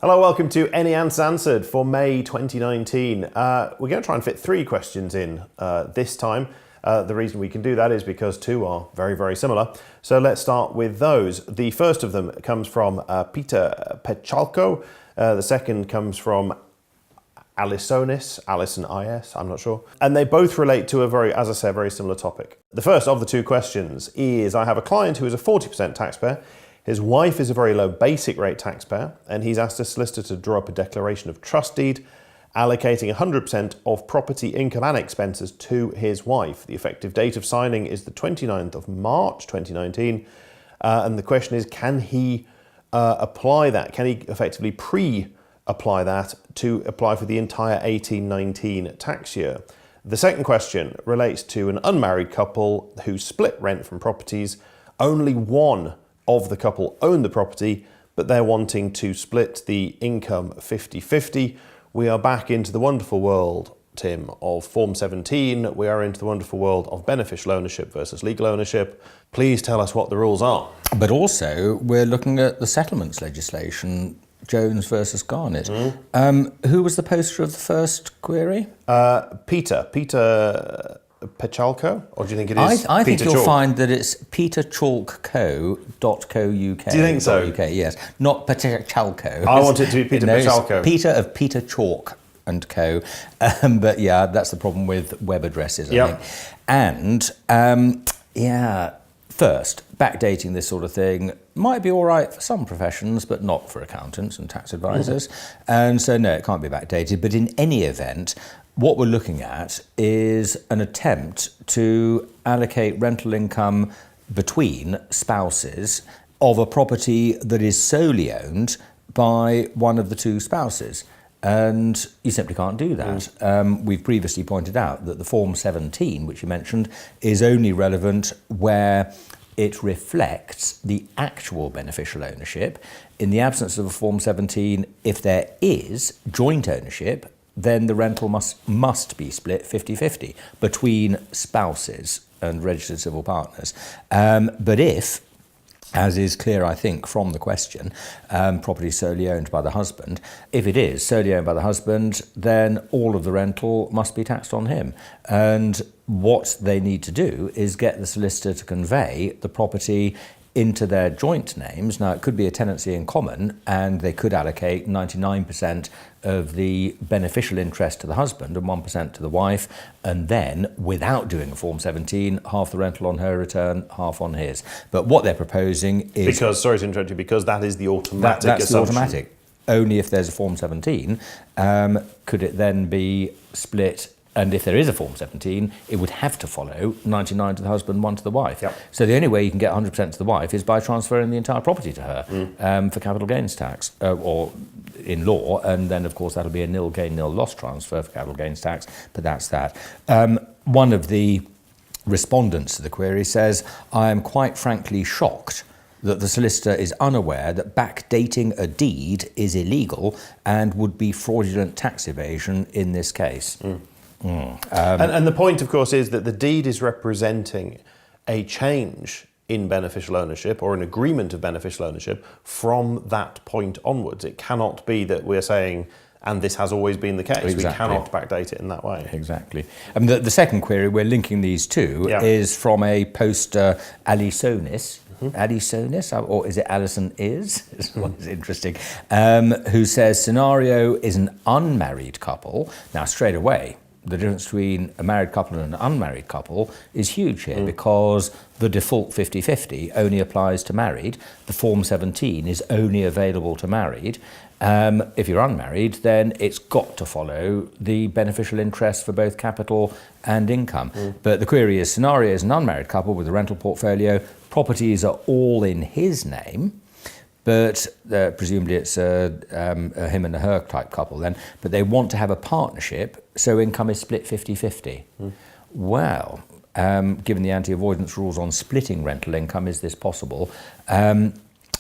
Hello, welcome to Any Answers Answered for May 2019. We're going to try and fit 3 questions in this time. The reason we can do that is because 2 are very, very similar. So let's start with those. The first of them comes from Peter Pechalko. The second comes from Alison IS, I'm not sure. And they both relate to a very similar topic. The first of the 2 questions is, I have a client who is a 40% taxpayer. His wife is a very low basic rate taxpayer, and he's asked a solicitor to draw up a declaration of trust deed, allocating 100% of property income and expenses to his wife. The effective date of signing is the 29th of March 2019. And the question is, can he apply that? Can he effectively pre-apply that to apply for the entire 18-19 tax year? The second question relates to an unmarried couple who split rent from properties. Only one of the couple own the property, but they're wanting to split the income 50-50. We are back into the wonderful world, Tim, of Form 17. We are into the wonderful world of beneficial ownership versus legal ownership. Please tell us what the rules are. But also, we're looking at the settlements legislation, Jones versus Garnett. Who was the poster of the first query? Peter Pechalko, or do you think it is I think Peter you'll Chalk? find that it's peterchalkco.co.uk. Do you think so? UK, yes, not Pechalko. I want it to be Peter Pechalko. It's Peter of Peter Chalk and Co. But yeah, that's the problem with web addresses, I think. And first, backdating this sort of thing might be all right for some professions, but not for accountants and tax advisors. And so no, it can't be backdated. But in any event, what we're looking at is an attempt to allocate rental income between spouses of a property that is solely owned by one of the 2 spouses. And you simply can't do that. We've previously pointed out that the Form 17, which you mentioned, is only relevant where it reflects the actual beneficial ownership. In the absence of a Form 17, if there is joint ownership, then the rental must be split 50-50 between spouses and registered civil partners. But if, as is clear, I think, from the question, property solely owned by the husband, if it is solely owned by the husband, then all of the rental must be taxed on him. And what they need to do is get the solicitor to convey the property into their joint names. Now, it could be a tenancy in common, and they could allocate 99% of the beneficial interest to the husband and 1% to the wife, and then, without doing a Form 17, half the rental on her return, half on his. But what they're proposing is... Because, sorry to interrupt you, because that is the automatic that's assumption. The automatic. Only if there's a Form 17 could it then be split. And if there is a Form 17, it would have to follow 99 to the husband, 1 to the wife. Yep. So the only way you can get 100% to the wife is by transferring the entire property to her for capital gains tax, or in law, and then of course that'll be a nil gain, nil loss transfer for capital gains tax, but that's that. One of the respondents to the query says, I am quite frankly shocked that the solicitor is unaware that backdating a deed is illegal and would be fraudulent tax evasion in this case. And the point, of course, is that the deed is representing a change in beneficial ownership or an agreement of beneficial ownership from that point onwards. It cannot be that we're saying, and this has always been the case. Exactly. We cannot backdate it in that way. Exactly. The second query, we're linking these two, is from a poster, Alisonis, or is it Alison is? This one is interesting. Who says, scenario is an unmarried couple. Now, straight away, the difference between a married couple and an unmarried couple is huge here because the default 50-50 only applies to married. The Form 17 is only available to married. If you're unmarried, then it's got to follow the beneficial interest for both capital and income. But the query is, scenario is an unmarried couple with a rental portfolio. Properties are all in his name. But presumably it's a him and a her type couple then, but they want to have a partnership, so income is split 50-50. Well, given the anti-avoidance rules on splitting rental income, is this possible?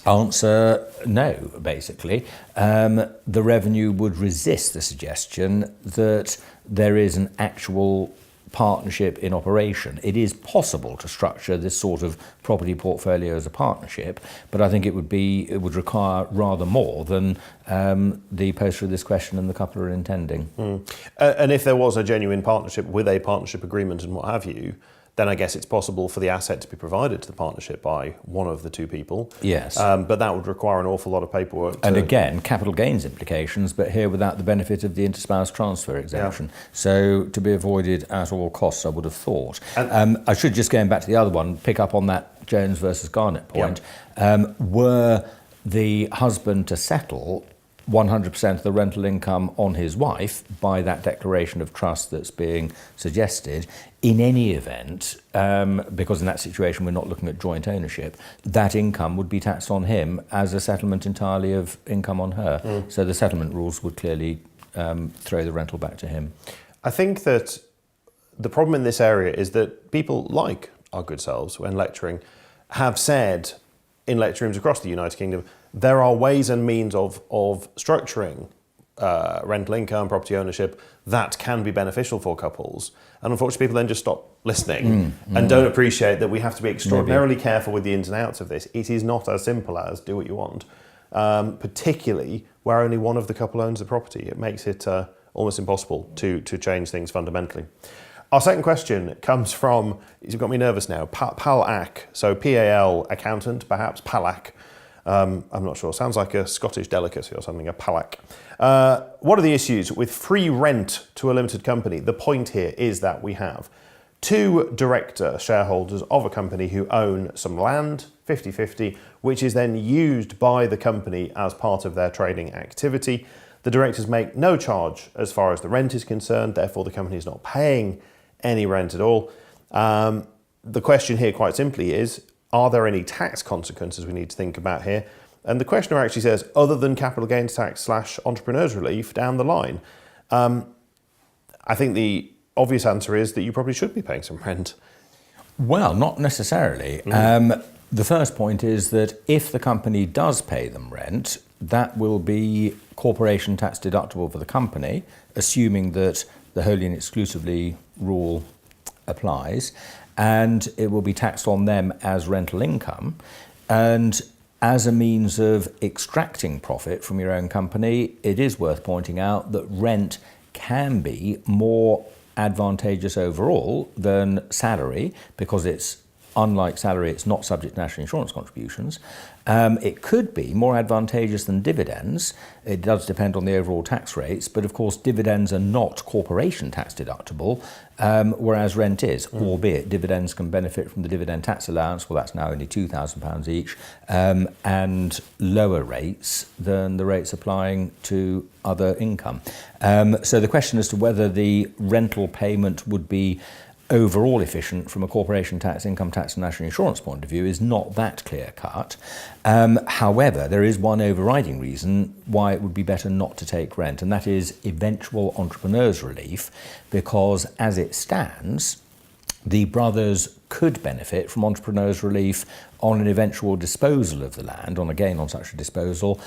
Answer, no, basically. The revenue would resist the suggestion that there is an actual partnership in operation. It is possible to structure this sort of property portfolio as a partnership, but I think it would require rather more than the poster of this question and the couple are intending. And if there was a genuine partnership with a partnership agreement and what have you, then I guess it's possible for the asset to be provided to the partnership by one of the two people. Yes. But that would require an awful lot of paperwork. And again, capital gains implications, but here without the benefit of the interspouse transfer exemption. Yeah. So to be avoided at all costs, I would have thought. I should just, going back to the other one, pick up on that Jones versus Garnett point. Yeah. Were the husband to settle 100% of the rental income on his wife by that declaration of trust that's being suggested, in any event, because in that situation we're not looking at joint ownership, that income would be taxed on him as a settlement entirely of income on her. So the settlement rules would clearly throw the rental back to him. I think that the problem in this area is that people like our good selves, when lecturing, have said in lecture rooms across the United Kingdom, there are ways and means of structuring rental income, property ownership that can be beneficial for couples. And unfortunately, people then just stop listening and don't appreciate that we have to be extraordinarily careful with the ins and outs of this. It is not as simple as do what you want, particularly where only one of the couple owns the property. It makes it almost impossible to change things fundamentally. Our second question comes from, you've got me nervous now, Palac. So P-A-L, accountant, perhaps, Palac. I'm not sure, sounds like a Scottish delicacy or something, a Palac. What are the issues with free rent to a limited company? The point here is that we have two director shareholders of a company who own some land, 50-50, which is then used by the company as part of their trading activity. The directors make no charge as far as the rent is concerned, therefore the company is not paying any rent at all. The question here quite simply is, are there any tax consequences we need to think about here? And the questioner actually says, other than capital gains tax / entrepreneurs relief down the line. I think the obvious answer is that you probably should be paying some rent. Well, not necessarily. The first point is that if the company does pay them rent, that will be corporation tax deductible for the company, assuming that the wholly and exclusively rule applies, and it will be taxed on them as rental income. And as a means of extracting profit from your own company, it is worth pointing out that rent can be more advantageous overall than salary, because it's, unlike salary, it's not subject to national insurance contributions. It could be more advantageous than dividends. It does depend on the overall tax rates, but of course dividends are not corporation tax deductible, whereas rent is, albeit dividends can benefit from the dividend tax allowance, well that's now only £2,000 each, and lower rates than the rates applying to other income. So the question as to whether the rental payment would be overall efficient from a corporation tax, income tax and national insurance point of view is not that clear cut. However, there is one overriding reason why it would be better not to take rent, and that is eventual entrepreneurs relief, because as it stands, the brothers could benefit from entrepreneurs relief on an eventual disposal of the land, on a gain on such a disposal,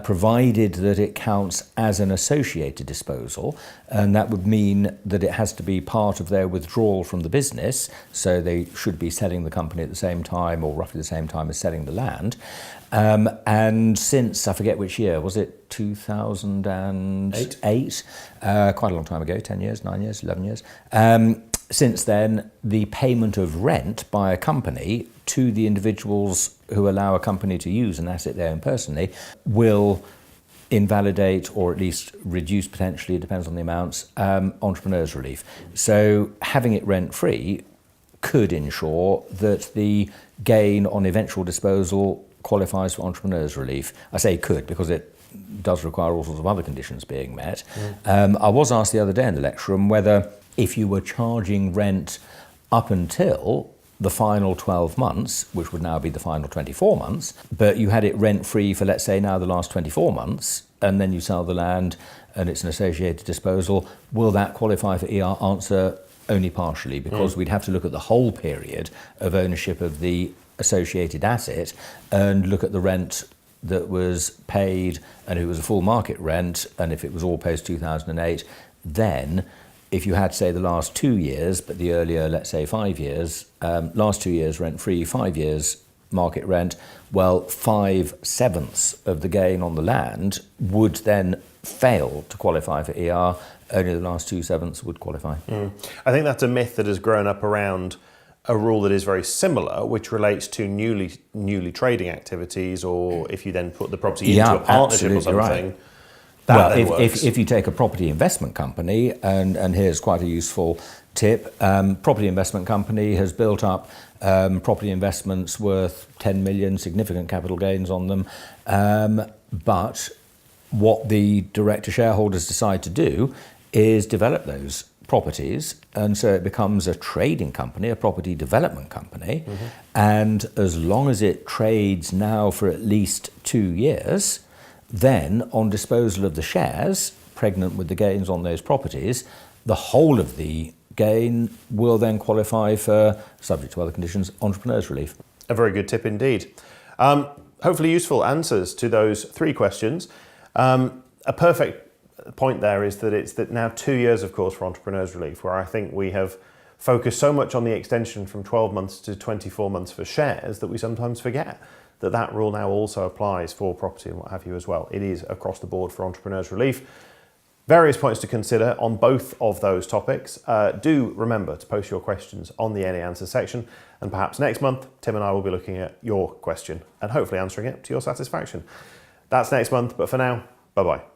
provided that it counts as an associated disposal, and that would mean that it has to be part of their withdrawal from the business, so they should be selling the company at the same time, or roughly the same time as selling the land. And since, I forget which year, was it 2008? Quite a long time ago, 10 years, 9 years, 11 years. Since then, the payment of rent by a company to the individuals who allow a company to use an asset they own personally will invalidate, or at least reduce potentially, it depends on the amounts, entrepreneurs relief. So having it rent-free could ensure that the gain on eventual disposal qualifies for entrepreneurs relief. I say could because it does require all sorts of other conditions being met. I was asked the other day in the lecture room whether, if you were charging rent up until the final 12 months, which would now be the final 24 months, but you had it rent-free for, let's say, now the last 24 months, and then you sell the land and it's an associated disposal, will that qualify for ER? Answer, only partially, because we'd have to look at the whole period of ownership of the associated asset and look at the rent that was paid, and if it was a full market rent, and if it was all post 2008, then if you had, say, the last 2 years, but the earlier, let's say, 5 years, last 2 years rent-free, 5 years market rent, well, 5/7 of the gain on the land would then fail to qualify for ER. Only the last 2/7 would qualify. I think that's a myth that has grown up around a rule that is very similar, which relates to newly trading activities, or if you then put the property into a partnership or something. Right. Well, if you take a property investment company, and here's quite a useful tip, property investment company has built up property investments worth 10 million, significant capital gains on them, but what the director shareholders decide to do is develop those properties, and so it becomes a trading company, a property development company, and as long as it trades now for at least 2 years, then on disposal of the shares, pregnant with the gains on those properties, the whole of the gain will then qualify for, subject to other conditions, entrepreneurs relief. A very good tip indeed. Hopefully useful answers to those 3 questions. A perfect point there is that it's now 2 years, of course, for entrepreneurs relief, where I think we have focused so much on the extension from 12 months to 24 months for shares that we sometimes forget that rule now also applies for property and what have you as well. It is across the board for entrepreneurs relief. Various points to consider on both of those topics. Do remember to post your questions on the Any Answers section, and perhaps next month Tim and I will be looking at your question and hopefully answering it to your satisfaction. That's next month, but for now, bye-bye.